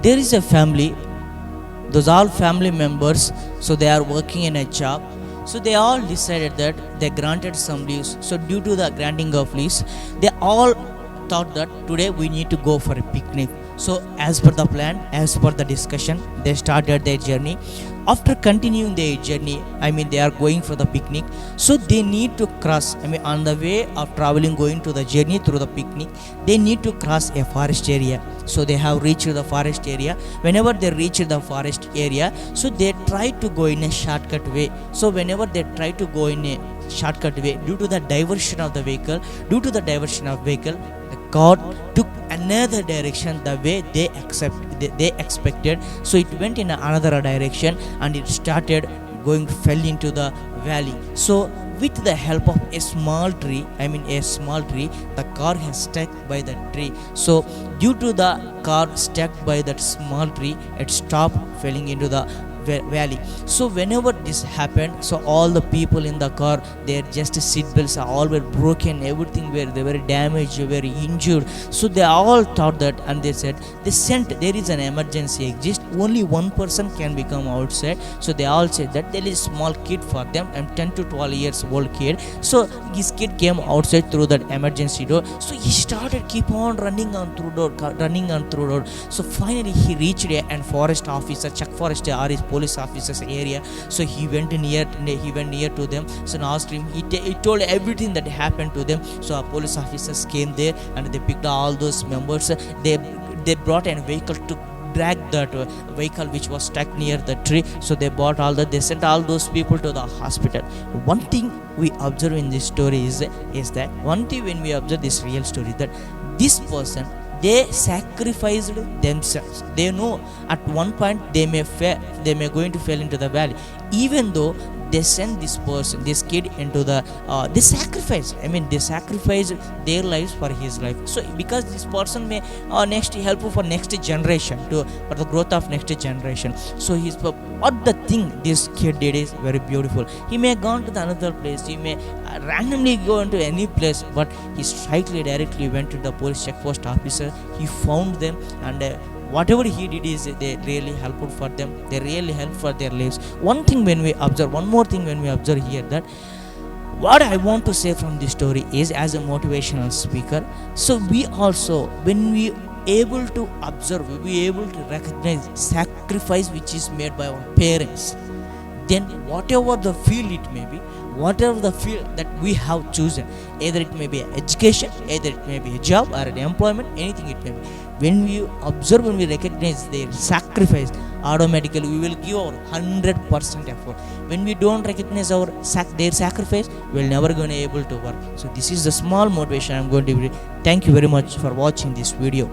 there is a family, those all family members, so they are working in a job. So they all decided that they granted some leaves. So due to the granting of leaves, they all thought that today we need to go for a picnic. So as per the plan, as per the discussion, they started their journey. After continuing their journey, they are going for the picnic. So they need to cross, on the way of traveling, going to the journey through the picnic, they need to cross a forest area. So they have reached the forest area. Whenever they reach the forest area, so they try to go in a shortcut way. So whenever they try to go in a shortcut way, due to the diversion of the vehicle, the car took another direction the way they expected. So it went in another direction and it started fell into the valley. So with the help of a small tree, the car has stuck by the tree. So due to the car stuck by that small tree, it stopped falling into the valley. So whenever this happened, so all the people in the car, their just seat belts all were broken, everything they were damaged, very injured. So they all thought that, and they said there is an emergency exist, only one person can become outside. So they all said that there is a small kid for them, and 10 to 12 years old kid. So his kid came outside through that emergency door. So he started keep on running on through door. So finally he reached an forest officer, Chuck Forest or his police officers area. So he went near to them. So and asked him, he told everything that happened to them. So our police officers came there and they picked all those members. They brought a vehicle to drag that vehicle which was stuck near the tree. So they sent all those people to the hospital. One thing we observe in this story is that one thing when we observe this real story, that this person, they sacrificed themselves. They know at one point they may going to fall into the valley. Even though they sent this kid into the they sacrificed their lives for his life. So because this person may next help for next generation, for the growth of next generation. So what the thing this kid did is very beautiful. He may gone to the another place, he may randomly go into any place, but he directly went to the police check post officer. He found them, and whatever he did is they really helpful for them. They really help for their lives. One more thing when we observe here, that what I want to say from this story is, as a motivational speaker, so we also, when we able to observe, we able to recognize sacrifice which is made by our parents, then whatever the field it may be, whatever the field that we have chosen, either it may be education, either it may be a job or an employment, anything it may be, when we observe, when we recognize their sacrifice, automatically we will give our 100% effort. When we don't recognize their sacrifice, we'll never going to able to work. So this is the small motivation I'm going to give. Thank you very much for watching this video.